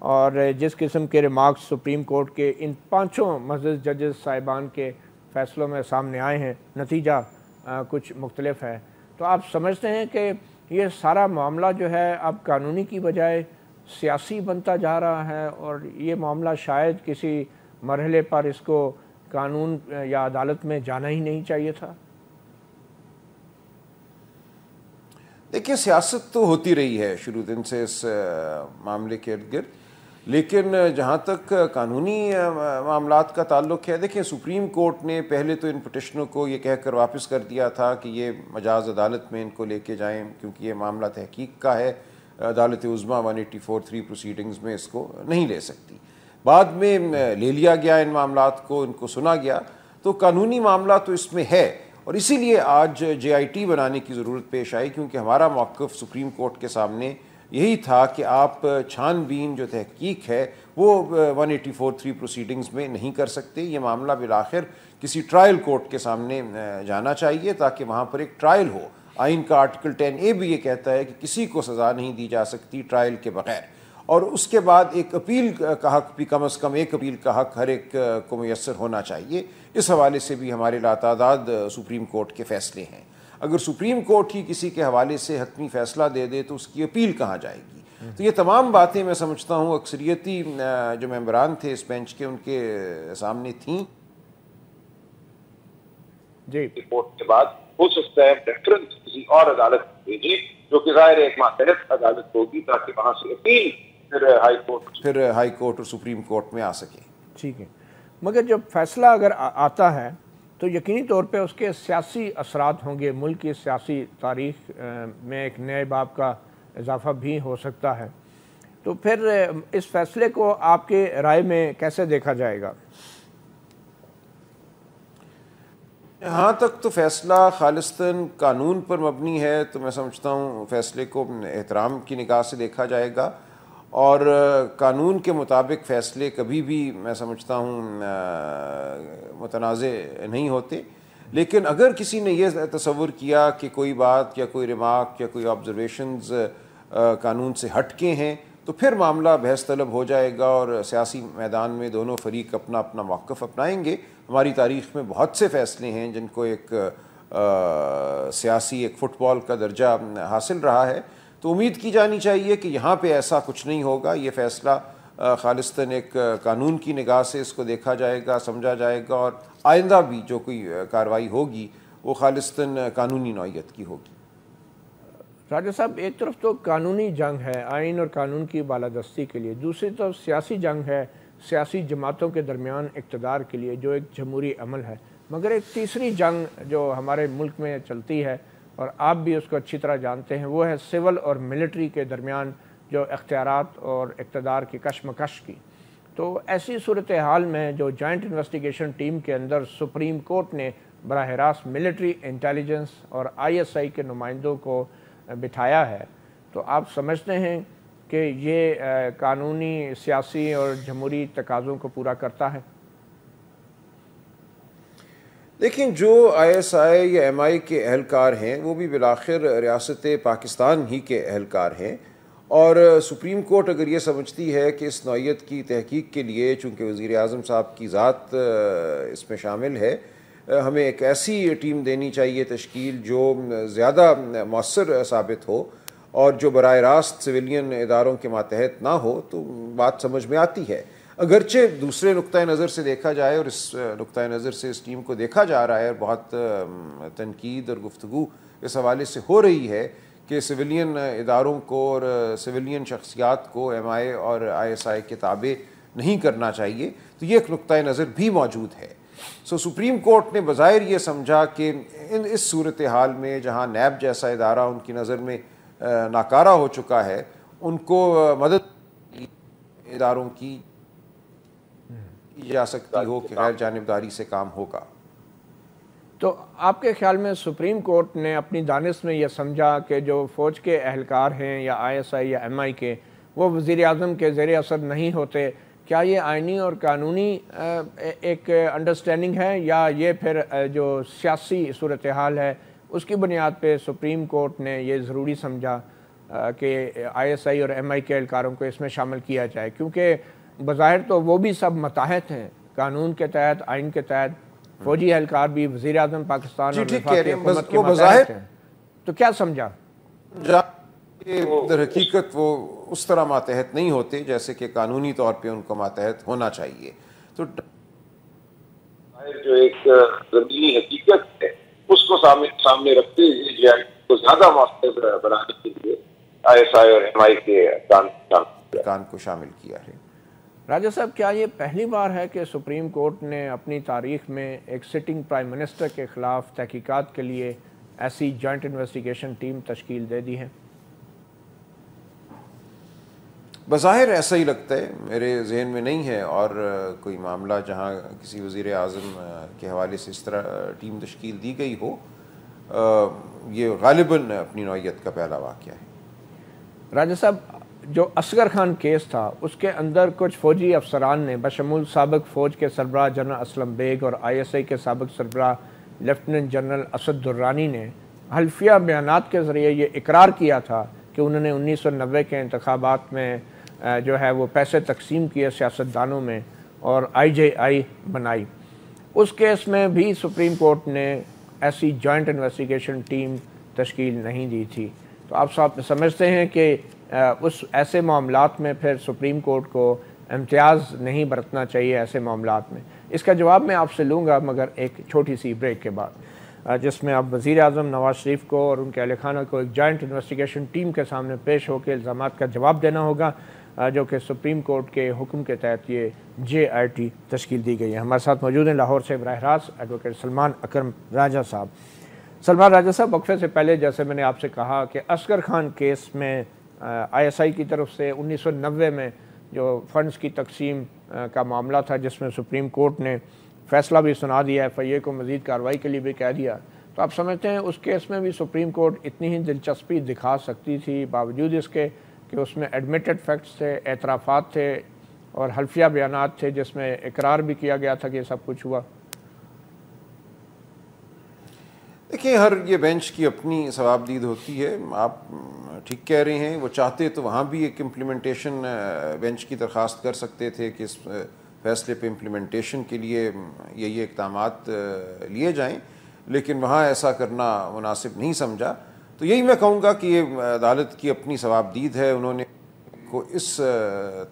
اور جس قسم کے ریمارکس سپریم کورٹ کے ان 5 معزز ججز صاحبان کے فیصلوں میں سامنے آئے ہیں، نتیجہ کچھ مختلف ہے، تو آپ سمجھتے ہیں کہ یہ سارا معاملہ جو ہے اب قانونی کی بجائے سیاسی بنتا جا رہا ہے، اور یہ معاملہ شاید کسی مرحلے پر اس کو قانون یا عدالت میں جانا ہی نہیں چاہیے تھا؟ دیکھیے، سیاست تو ہوتی رہی ہے شروع دن سے اس معاملے کے ارد گرد، لیکن جہاں تک قانونی معاملات کا تعلق ہے، دیکھیں سپریم کورٹ نے پہلے تو ان پٹیشنوں کو یہ کہہ کر واپس کر دیا تھا کہ یہ مجاز عدالت میں ان کو لے کے جائیں، کیونکہ یہ معاملہ تحقیق کا ہے، عدالت عظمیٰ 184(3) پروسیڈنگز میں اس کو نہیں لے سکتی۔ بعد میں لے لیا گیا ان معاملات کو، ان کو سنا گیا، تو قانونی معاملہ تو اس میں ہے، اور اسی لیے آج JIT بنانے کی ضرورت پیش آئی، کیونکہ ہمارا موقف سپریم کورٹ کے سامنے یہی تھا کہ آپ چھان بین جو تحقیق ہے وہ 184(3) پروسیڈنگز میں نہیں کر سکتے، یہ معاملہ بالآخر کسی ٹرائل کورٹ کے سامنے جانا چاہیے تاکہ وہاں پر ایک ٹرائل ہو۔ آئین کا آرٹیکل 10A بھی یہ کہتا ہے کہ کسی کو سزا نہیں دی جا سکتی ٹرائل کے بغیر، اور اس کے بعد ایک اپیل کا حق بھی، کم از کم ایک اپیل کا حق ہر ایک کو میسر ہونا چاہیے۔ اس حوالے سے بھی ہمارے لاتعداد سپریم کورٹ کے فیصلے ہیں۔ اگر سپریم کورٹ ہی کسی کے حوالے سے حتمی فیصلہ دے دے تو اس کی اپیل کہاں جائے گی؟ تو یہ تمام باتیں میں سمجھتا ہوں اکثریتی جو ممبران تھے اس بینچ کے، ان کے سامنے تھیں۔ جی، رپورٹ کے بعد ہو سکتا ہے ریفرنس کسی اور عدالت بھیجے جو کہ ظاہر ایک ماتحت عدالت ہوگی، تاکہ وہاں سے اپیل پھر ہائی کورٹ اور سپریم کورٹ میں آ سکے۔ ٹھیک ہے، مگر جب فیصلہ اگر آتا ہے تو یقینی طور پہ اس کے سیاسی اثرات ہوں گے، ملک کی سیاسی تاریخ میں ایک نئے باب کا اضافہ بھی ہو سکتا ہے، تو پھر اس فیصلے کو آپ کے رائے میں کیسے دیکھا جائے گا؟ یہاں تک تو فیصلہ خالصتاً قانون پر مبنی ہے، تو میں سمجھتا ہوں فیصلے کو احترام کی نگاہ سے دیکھا جائے گا، اور قانون کے مطابق فیصلے کبھی بھی میں سمجھتا ہوں متنازع نہیں ہوتے۔ لیکن اگر کسی نے یہ تصور کیا کہ کوئی بات یا کوئی ریمارک یا کوئی آبزرویشنز قانون سے ہٹ کے ہیں، تو پھر معاملہ بحث طلب ہو جائے گا، اور سیاسی میدان میں دونوں فریق اپنا اپنا موقف اپنائیں گے۔ ہماری تاریخ میں بہت سے فیصلے ہیں جن کو ایک سیاسی ایک فٹ بال کا درجہ حاصل رہا ہے، تو امید کی جانی چاہیے کہ یہاں پہ ایسا کچھ نہیں ہوگا۔ یہ فیصلہ خالصتاً ایک قانون کی نگاہ سے اس کو دیکھا جائے گا، سمجھا جائے گا، اور آئندہ بھی جو کوئی کارروائی ہوگی وہ خالصتاً قانونی نوعیت کی ہوگی۔ راجہ صاحب، ایک طرف تو قانونی جنگ ہے آئین اور قانون کی بالادستی کے لیے، دوسری طرف سیاسی جنگ ہے سیاسی جماعتوں کے درمیان اقتدار کے لیے، جو ایک جمہوری عمل ہے، مگر ایک تیسری جنگ جو ہمارے ملک میں چلتی ہے اور آپ بھی اس کو اچھی طرح جانتے ہیں، وہ ہے سول اور ملٹری کے درمیان جو اختیارات اور اقتدار کی کشمکش کی۔ تو ایسی صورتحال میں جو جوائنٹ انویسٹیگیشن ٹیم کے اندر سپریم کورٹ نے براہ راست ملٹری انٹیلیجنس اور ISI کے نمائندوں کو بٹھایا ہے، تو آپ سمجھتے ہیں کہ یہ قانونی، سیاسی اور جمہوری تقاضوں کو پورا کرتا ہے؟ دیکھیں، جو ISI یا MI کے اہلکار ہیں وہ بھی بالآخر ریاست پاکستان ہی کے اہلکار ہیں، اور سپریم کورٹ اگر یہ سمجھتی ہے کہ اس نوعیت کی تحقیق کے لیے، چونکہ وزیر اعظم صاحب کی ذات اس میں شامل ہے، ہمیں ایک ایسی ٹیم دینی چاہیے تشکیل جو زیادہ مؤثر ثابت ہو اور جو براہ راست سویلین اداروں کے ماتحت نہ ہو، تو بات سمجھ میں آتی ہے۔ اگرچہ دوسرے نقطۂ نظر سے دیکھا جائے، اور اس نقطۂ نظر سے اس ٹیم کو دیکھا جا رہا ہے، اور بہت تنقید اور گفتگو اس حوالے سے ہو رہی ہے کہ سویلین اداروں کو اور سویلین شخصیات کو MI اور ISI کے تابع نہیں کرنا چاہیے، تو یہ ایک نقطۂ نظر بھی موجود ہے۔ سپریم کورٹ نے بظاہر یہ سمجھا کہ اس صورتحال میں جہاں نیب جیسا ادارہ ان کی نظر میں ناکارہ ہو چکا ہے، ان کو مدد اداروں کی جا سکتی ہو کہ غیر جانبداری سے کام ہوگا۔ تو آپ کے خیال میں سپریم کورٹ نے اپنی دانش میں یہ سمجھا کہ جو فوج کے اہلکار ہیں یا ISI یا MI کے وہ وزیر اعظم کے زیر اثر نہیں ہوتے، کیا یہ آئینی اور قانونی ایک انڈرسٹینڈنگ ہے، یا یہ پھر جو سیاسی صورتحال ہے اس کی بنیاد پہ سپریم کورٹ نے یہ ضروری سمجھا کہ ISI اور MI کے اہلکاروں کو اس میں شامل کیا جائے؟ کیونکہ بظاہر تو وہ بھی سب متحد ہیں قانون کے تحت، آئین کے تحت، فوجی اہلکار بھی وزیر اعظم پاکستان اور وفاقی حکومت کے ماتحت ہیں، تو کیا سمجھا؟ در حقیقت وہ اس طرح ماتحت نہیں ہوتے جیسے کہ قانونی طور پہ ان کو ماتحت ہونا چاہیے۔ تو جو ایک زمینی حقیقت ہے اس کو سامنے رکھتے ہوئے جے آئی کو زیادہ مؤثر بنانے کے لیے ISI اور MI کے ارکان کو شامل کیا ہے۔ راجہ صاحب، کیا یہ پہلی بار ہے کہ سپریم کورٹ نے اپنی تاریخ میں ایک سٹنگ پرائم منسٹر کے خلاف تحقیقات کے لیے ایسی جوائنٹ انویسٹیگیشن ٹیم تشکیل دے دی ہے؟ بظاہر ایسا ہی لگتا ہے، میرے ذہن میں نہیں ہے اور کوئی معاملہ جہاں کسی وزیر اعظم کے حوالے سے اس طرح ٹیم تشکیل دی گئی ہو، یہ غالباً اپنی نوعیت کا پہلا واقعہ ہے۔ راجہ صاحب، جو اصغر خان کیس تھا اس کے اندر کچھ فوجی افسران نے بشمول سابق فوج کے سربراہ جنرل اسلم بیگ اور ISI کے سابق سربراہ لیفٹیننٹ جنرل اسد درانی نے حلفیہ بیانات کے ذریعے یہ اقرار کیا تھا کہ انہوں نے 1990 کے انتخابات میں جو ہے وہ پیسے تقسیم کیے سیاستدانوں میں اور IJI بنائی۔ اس کیس میں بھی سپریم کورٹ نے ایسی جوائنٹ انویسٹیگیشن ٹیم تشکیل نہیں دی تھی، تو آپ سمجھتے ہیں کہ اس ایسے معاملات میں پھر سپریم کورٹ کو امتیاز نہیں برتنا چاہیے ایسے معاملات میں؟ اس کا جواب میں آپ سے لوں گا مگر ایک چھوٹی سی بریک کے بعد، جس میں اب وزیر اعظم نواز شریف کو اور ان کے اہل خانہ کو ایک جوائنٹ انویسٹیگیشن ٹیم کے سامنے پیش ہو کے الزامات کا جواب دینا ہوگا جو کہ سپریم کورٹ کے حکم کے تحت یہ JIT تشکیل دی گئی ہے۔ ہمارے ساتھ موجود ہیں لاہور سے براہ راست ایڈوکیٹ سلمان اکرم راجہ صاحب۔ سلمان راجہ صاحب، وقفے سے پہلے جیسے میں نے آپ سے کہا کہ اصغر خان کیس میں ISI کی طرف سے 1990 میں جو فنڈز کی تقسیم کا معاملہ تھا جس میں سپریم کورٹ نے فیصلہ بھی سنا دیا، FIA کو مزید کارروائی کے لیے بھی کہہ دیا، تو آپ سمجھتے ہیں اس کیس میں بھی سپریم کورٹ اتنی ہی دلچسپی دکھا سکتی تھی باوجود اس کے کہ اس میں ایڈمیٹڈ فیکٹس تھے، اعترافات تھے اور حلفیہ بیانات تھے جس میں اقرار بھی کیا گیا تھا کہ یہ سب کچھ ہوا؟ دیکھیں، ہر یہ بینچ کی اپنی ثوابدید ہوتی ہے۔ آپ ٹھیک کہہ رہے ہیں، وہ چاہتے تو وہاں بھی ایک امپلیمنٹیشن بینچ کی درخواست کر سکتے تھے کہ اس فیصلے پہ امپلیمنٹیشن کے لیے یہ اقدامات لیے جائیں، لیکن وہاں ایسا کرنا مناسب نہیں سمجھا۔ تو یہی میں کہوں گا کہ یہ عدالت کی اپنی ثوابدید ہے، انہوں نے کو اس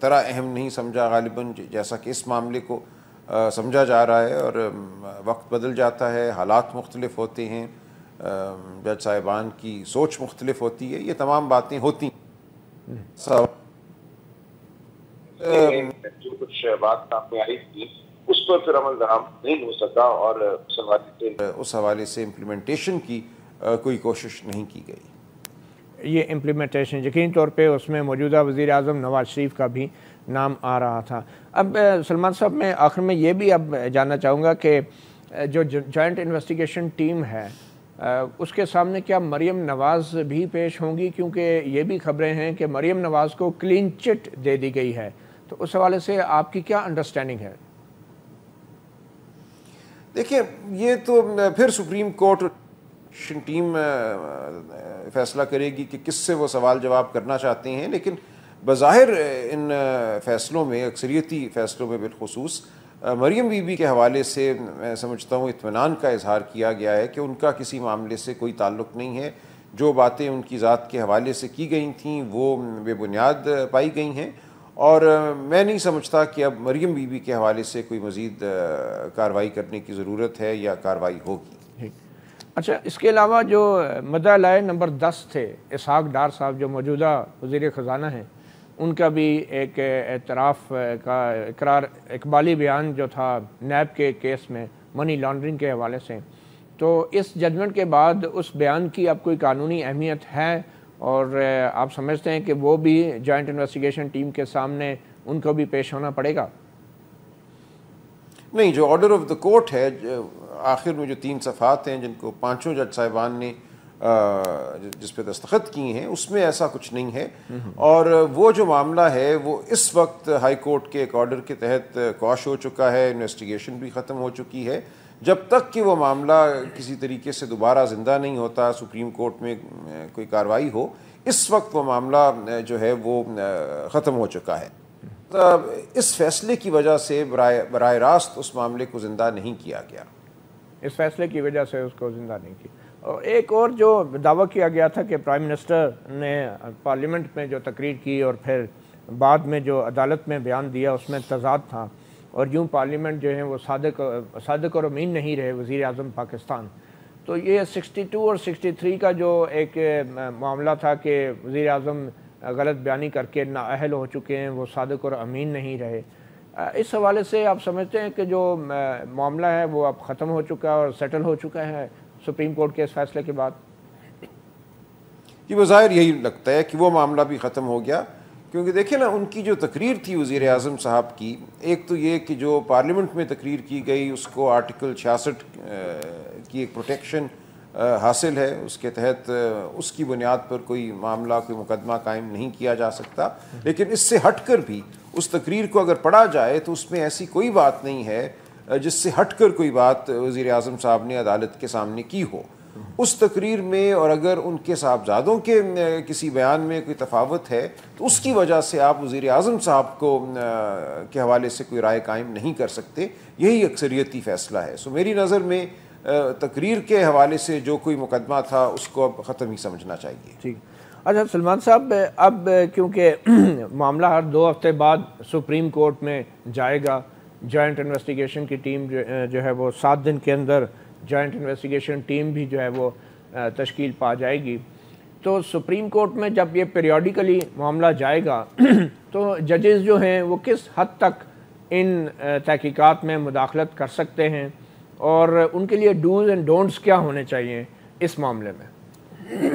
طرح اہم نہیں سمجھا غالباً جیسا کہ اس معاملے کو سمجھا جا رہا ہے، اور وقت بدل جاتا ہے، حالات مختلف ہوتے ہیں، جج صاحبان کی سوچ مختلف ہوتی ہے، یہ تمام باتیں ہوتی ہیں۔ جو کچھ بات سامنے آئی تھی اس پر پھر عمل درآمد نہیں ہو سکا اور اس حوالے سے امپلیمنٹیشن کی کوئی کوشش نہیں کی گئی۔ یہ امپلیمنٹیشن یقینی طور پہ اس میں موجودہ وزیر اعظم نواز شریف کا بھی نام آ رہا تھا۔ اب سلمان صاحب، میں آخر میں یہ بھی اب جاننا چاہوں گا کہ جو جوائنٹ انویسٹیگیشن ٹیم ہے اس کے سامنے کیا مریم نواز بھی پیش ہوں گی؟ کیونکہ یہ بھی خبریں ہیں کہ مریم نواز کو کلین چٹ دے دی گئی ہے، تو اس حوالے سے آپ کی کیا انڈرسٹینڈنگ ہے؟ دیکھیں، یہ تو پھر سپریم کورٹ ٹیم فیصلہ کرے گی کہ کس سے وہ سوال جواب کرنا چاہتے ہیں، لیکن بظاہر ان فیصلوں میں، اکثریتی فیصلوں میں بالخصوص مریم بی بی کے حوالے سے میں سمجھتا ہوں اطمینان کا اظہار کیا گیا ہے کہ ان کا کسی معاملے سے کوئی تعلق نہیں ہے، جو باتیں ان کی ذات کے حوالے سے کی گئی تھیں وہ بے بنیاد پائی گئی ہیں، اور میں نہیں سمجھتا کہ اب مریم بی بی کے حوالے سے کوئی مزید کارروائی کرنے کی ضرورت ہے یا کارروائی ہوگی۔ اچھا، اس کے علاوہ جو مدعا لائے نمبر 10 تھے اسحاق ڈار صاحب جو موجودہ وزیر خزانہ ہیں، ان کا بھی ایک اعتراف کا اقرار اقبالی بیان جو تھا نیب کے کیس میں منی لانڈرنگ کے حوالے سے، تو اس ججمنٹ کے بعد اس بیان کی اب کوئی قانونی اہمیت ہے اور آپ سمجھتے ہیں کہ وہ بھی جوائنٹ انویسٹیگیشن ٹیم کے سامنے ان کو بھی پیش ہونا پڑے گا؟ نہیں، جو آرڈر آف دا کورٹ ہے آخر میں جو 3 صفحات ہیں جن کو 5 جج صاحبان نے جس پہ دستخط کیے ہیں، اس میں ایسا کچھ نہیں ہے، اور وہ جو معاملہ ہے وہ اس وقت ہائی کورٹ کے ایک آرڈر کے تحت قوش ہو چکا ہے، انویسٹیگیشن بھی ختم ہو چکی ہے۔ جب تک کہ وہ معاملہ کسی طریقے سے دوبارہ زندہ نہیں ہوتا، سپریم کورٹ میں کوئی کارروائی ہو، اس وقت وہ معاملہ جو ہے وہ ختم ہو چکا ہے۔ اس فیصلے کی وجہ سے براہ راست اس معاملے کو زندہ نہیں کیا گیا، اس فیصلے کی وجہ سے اس کو زندہ نہیں کیا۔ اور ایک اور جو دعویٰ کیا گیا تھا کہ پرائم منسٹر نے پارلیمنٹ میں جو تقریر کی اور پھر بعد میں جو عدالت میں بیان دیا اس میں تضاد تھا، اور یوں پارلیمنٹ جو ہے وہ صادق اور امین نہیں رہے وزیر اعظم پاکستان۔ تو یہ 62 اور 63 کا جو ایک معاملہ تھا کہ وزیر اعظم غلط بیانی کر کے نااہل ہو چکے ہیں، وہ صادق اور امین نہیں رہے، اس حوالے سے آپ سمجھتے ہیں کہ جو معاملہ ہے وہ اب ختم ہو چکا اور سیٹل ہو چکا ہے سپریم کورٹ کے اس فیصلے کے بعد؟ یہ بظاہر یہی لگتا ہے کہ وہ معاملہ بھی ختم ہو گیا، کیونکہ دیکھیں نا ان کی جو تقریر تھی وزیر اعظم صاحب کی، ایک تو یہ کہ جو پارلیمنٹ میں تقریر کی گئی اس کو آرٹیکل 66 کی ایک پروٹیکشن حاصل ہے، اس کے تحت اس کی بنیاد پر کوئی معاملہ کوئی مقدمہ قائم نہیں کیا جا سکتا، لیکن اس سے ہٹ کر بھی اس تقریر کو اگر پڑھا جائے تو اس میں ایسی کوئی بات نہیں ہے جس سے ہٹ کر کوئی بات وزیر اعظم صاحب نے عدالت کے سامنے کی ہو۔ اس تقریر میں اور اگر ان کے صاحبزادوں کے کسی بیان میں کوئی تفاوت ہے تو اس کی وجہ سے آپ وزیر اعظم صاحب کو کے حوالے سے کوئی رائے قائم نہیں کر سکتے، یہی اکثریتی فیصلہ ہے۔ سو میری نظر میں تقریر کے حوالے سے جو کوئی مقدمہ تھا اس کو اب ختم ہی سمجھنا چاہیے۔ ٹھیک۔ اچھا سلمان صاحب، اب کیونکہ معاملہ ہر 2 ہفتے بعد سپریم کورٹ میں جائے گا، جوائنٹ انویسٹیگیشن کی ٹیم جو ہے وہ 7 دن کے اندر جوائنٹ انویسٹیگیشن ٹیم بھی جو ہے وہ تشکیل پا جائے گی، تو سپریم کورٹ میں جب یہ پیریوڈیکلی معاملہ جائے گا تو ججز جو ہیں وہ کس حد تک ان تحقیقات میں مداخلت کر سکتے ہیں، اور ان کے لیے ڈوز اینڈ ڈونٹس کیا ہونے چاہیے اس معاملے میں؟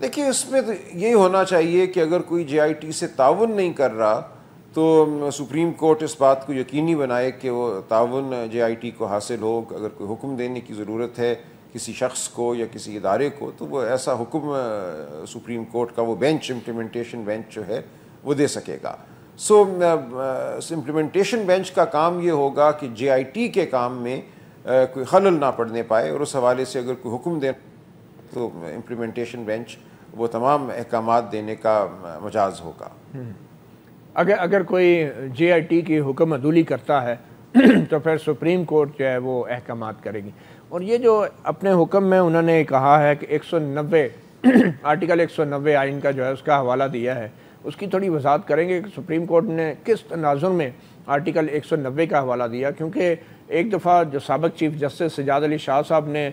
دیکھیے اس میں تو یہی ہونا چاہیے کہ اگر کوئی جے آئی ٹی سے تعاون نہیں کر رہا تو سپریم کورٹ اس بات کو یقینی بنائے کہ وہ تعاون جے آئی ٹی کو حاصل ہو۔ اگر کوئی حکم دینے کی ضرورت ہے کسی شخص کو یا کسی ادارے کو تو وہ ایسا حکم سپریم کورٹ کا وہ بینچ، امپلیمنٹیشن بینچ جو ہے وہ دے سکے گا۔ سو امپلیمنٹیشن بینچ کا کام یہ ہوگا کہ جے آئی ٹی کے کام میں کوئی خلل نہ پڑنے پائے، اور اس حوالے سے اگر کوئی حکم دے تو امپلیمنٹیشن بینچ وہ تمام احکامات دینے کا مجاز ہوگا۔ اگر کوئی جے آئی ٹی کی حکم عدولی کرتا ہے تو پھر سپریم کورٹ جو ہے وہ احکامات کرے گی، اور یہ جو اپنے حکم میں انہوں نے کہا ہے کہ 190 آرٹیکل 190 آئین کا جو ہے اس کا حوالہ دیا ہے، اس کی تھوڑی وضاحت کریں گے کہ سپریم کورٹ نے کس تناظر میں آرٹیکل 190 کا حوالہ دیا؟ کیونکہ ایک دفعہ جو سابق چیف جسٹس سجاد علی شاہ صاحب نے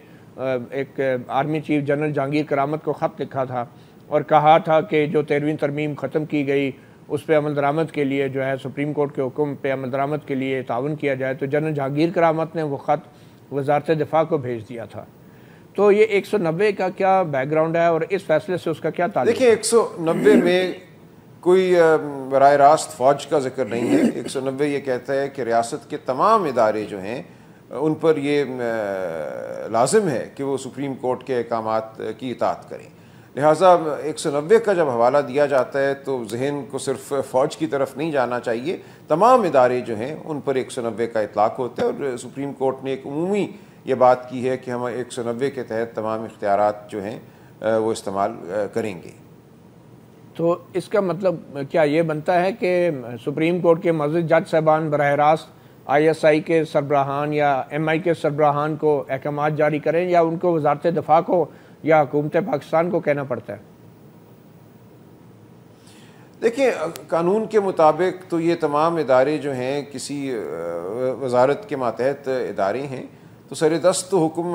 ایک آرمی چیف جنرل جہانگیر کرامت کو خط لکھا تھا اور کہا تھا کہ جو 13ویں ترمیم ختم کی گئی اس پہ عمل درآمد کے لیے جو ہے سپریم کورٹ کے حکم پہ عمل درآمد کے لیے تعاون کیا جائے، تو جنرل جہانگیر کرامت نے وہ خط وزارت دفاع کو بھیج دیا تھا۔ تو یہ 190 کا کیا بیک گراؤنڈ ہے اور اس فیصلے سے اس کا کیا تعلق؟ دیکھیں 190 میں کوئی براہ راست فوج کا ذکر نہیں ہے۔ 190 یہ کہتا ہے کہ ریاست کے تمام ادارے جو ہیں ان پر یہ لازم ہے کہ وہ سپریم کورٹ کے احکامات کی اطاعت کریں، لہٰذا 190 کا جب حوالہ دیا جاتا ہے تو ذہن کو صرف فوج کی طرف نہیں جانا چاہیے، تمام ادارے جو ہیں ان پر 190 کا اطلاق ہوتا ہے، اور سپریم کورٹ نے ایک عمومی یہ بات کی ہے کہ ہم 190 کے تحت تمام اختیارات جو ہیں وہ استعمال کریں گے۔ تو اس کا مطلب کیا یہ بنتا ہے کہ سپریم کورٹ کے معزز جج صاحبان براہ راست آئی ایس آئی کے سربراہان یا ایم آئی کے سربراہان کو احکامات جاری کریں، یا ان کو وزارت دفاع کو یا حکومت پاکستان کو کہنا پڑتا ہے؟ دیکھیں قانون کے مطابق تو یہ تمام ادارے جو ہیں کسی وزارت کے ماتحت ادارے ہیں، تو سر دست تو حکم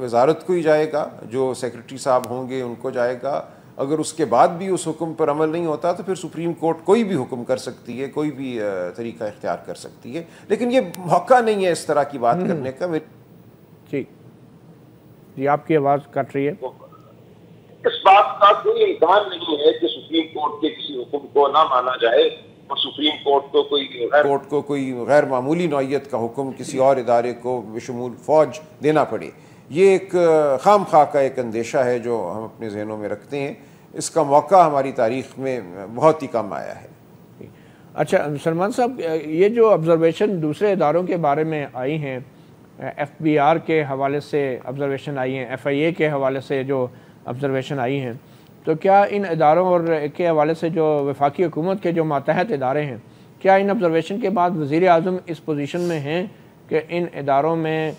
وزارت کو ہی جائے گا، جو سیکرٹری صاحب ہوں گے ان کو جائے گا۔ اگر اس کے بعد بھی اس حکم پر عمل نہیں ہوتا تو پھر سپریم کورٹ کوئی بھی حکم کر سکتی ہے، کوئی بھی طریقہ اختیار کر سکتی ہے، لیکن یہ موقع نہیں ہے اس طرح کی بات کرنے کا۔ جی آپ کی آواز کٹ رہی ہے۔ اس بات کا کوئی امکان نہیں ہے کہ سپریم کورٹ کے کسی حکم کو نہ مانا جائے، اور سپریم کورٹ کو کوئی غیر معمولی نوعیت کا حکم کسی اور ادارے کو بشمول فوج دینا پڑے، یہ ایک خام خواہ کا ایک اندیشہ ہے جو ہم اپنے ذہنوں میں رکھتے ہیں۔ اس کا موقع ہماری تاریخ میں بہت ہی کم آیا ہے۔ اچھا سلمان صاحب، یہ جو آبزرویشن دوسرے اداروں کے بارے میں آئی ہیں، ایف بی آر کے حوالے سے آبزرویشن آئی ہیں، ایف آئی اے کے حوالے سے جو آبزرویشن آئی ہیں، تو کیا ان اداروں اور کے حوالے سے جو وفاقی حکومت کے جو ماتحت ادارے ہیں، کیا ان آبزرویشن کے بعد وزیر اعظم اس پوزیشن میں ہیں کہ ان اداروں میں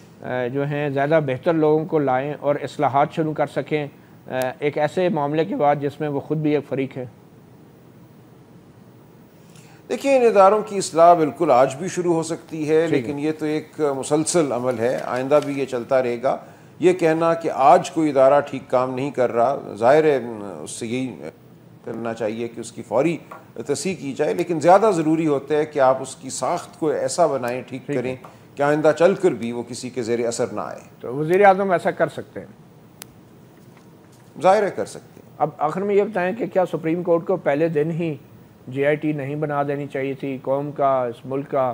جو ہیں زیادہ بہتر لوگوں کو لائیں اور اصلاحات شروع کر سکیں ایک ایسے معاملے کے بعد جس میں وہ خود بھی ایک فریق ہے؟ دیکھیں، ان اداروں کی اصلاح بالکل آج بھی شروع ہو سکتی ہے، لیکن یہ تو ایک مسلسل عمل ہے، آئندہ بھی یہ چلتا رہے گا۔ یہ کہنا کہ آج کوئی ادارہ ٹھیک کام نہیں کر رہا، ظاہر ہے اس سے یہی کرنا چاہیے کہ اس کی فوری تصحیح کی جائے، لیکن زیادہ ضروری ہوتا ہے کہ آپ اس کی ساخت کو ایسا بنائیں، ٹھیک کریں کہ آئندہ چل کر بھی وہ کسی کے زیر اثر نہ آئے۔ تو وزیر اعظم ایسا کر سکتے ہیں؟ ظاہر ہے کر سکتے ہیں۔ اب آخر میں یہ بتائیں کہ کیا سپریم کورٹ کو پہلے دن ہی جے آئی ٹی نہیں بنا دینی چاہیے تھی؟ قوم کا، اس ملک کا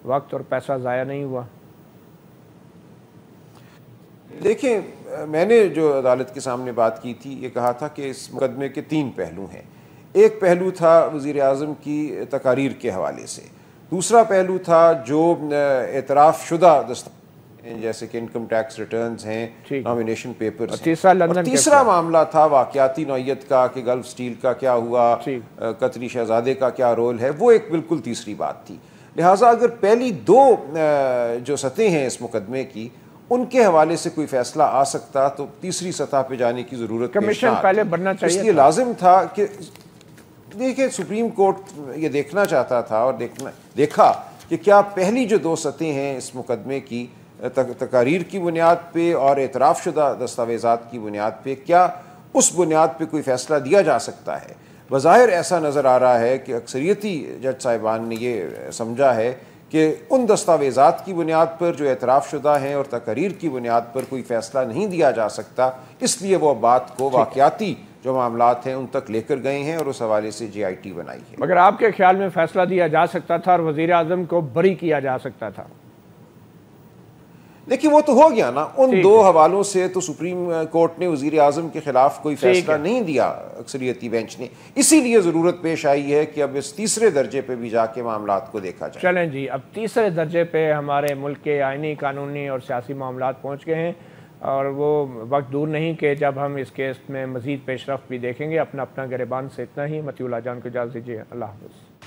وقت اور پیسہ ضائع نہیں ہوا؟ دیکھیں، میں نے جو عدالت کے سامنے بات کی تھی، یہ کہا تھا کہ اس مقدمے کے 3 پہلو ہیں۔ ایک پہلو تھا وزیر اعظم کی تقاریر کے حوالے سے، دوسرا پہلو تھا جو اعتراف شدہ دستاویز جیسے کہ انکم ٹیکس ریٹرنز ہیں، نامینیشن پیپرز ہیں، اور تیسرا معاملہ تھا واقعاتی نوعیت کا کہ گلف سٹیل کا کیا ہوا، قطری شہزادے کا کیا رول ہے، وہ ایک بالکل تیسری بات تھی۔ لہٰذا اگر پہلی 2 جو سطحیں ہیں اس مقدمے کی، ان کے حوالے سے کوئی فیصلہ آ سکتا تو تیسری سطح پہ جانے کی ضرورت کمیشن پہلے بننا چاہیے، اس لیے لازم تھا کہ دیکھیں سپریم کورٹ یہ دیکھنا چاہتا تھا اور دیکھا کہ کیا پہلی جو 2 سطحیں ہیں اس مقدمے کی، تقاریر کی بنیاد پہ اور اعتراف شدہ دستاویزات کی بنیاد پہ، کیا اس بنیاد پہ کوئی فیصلہ دیا جا سکتا ہے۔ بظاہر ایسا نظر آ رہا ہے کہ اکثریتی جج صاحبان نے یہ سمجھا ہے کہ ان دستاویزات کی بنیاد پر جو اعتراف شدہ ہیں اور تقاریر کی بنیاد پر کوئی فیصلہ نہیں دیا جا سکتا، اس لیے وہ بات کو واقعاتی جو معاملات ہیں ان تک لے کر گئے ہیں اور اس حوالے سے جے آئی ٹی بنائی ہے۔ مگر آپ کے خیال میں فیصلہ دیا جا سکتا تھا اور وزیر اعظم کو بری کیا جا سکتا تھا؟ دیکھیں وہ تو ہو گیا نا، ان 2 حوالوں سے تو سپریم کورٹ نے وزیر اعظم کے خلاف کوئی فیصلہ نہیں دیا اکثریتی بینچ نے، اسی لیے ضرورت پیش آئی ہے کہ اب اس تیسرے درجے پہ بھی جا کے معاملات کو دیکھا جائے۔ چلیں جی، اب تیسرے درجے پہ ہمارے ملک کے آئینی، قانونی اور سیاسی معاملات پہنچ گئے ہیں، اور وہ وقت دور نہیں کہ جب ہم اس کیس میں مزید پیش رفت بھی دیکھیں گے۔ اپنا گریبان سے اتنا ہی، مطیع اللہ جان کو اجازت دیجیے، اللہ حافظ۔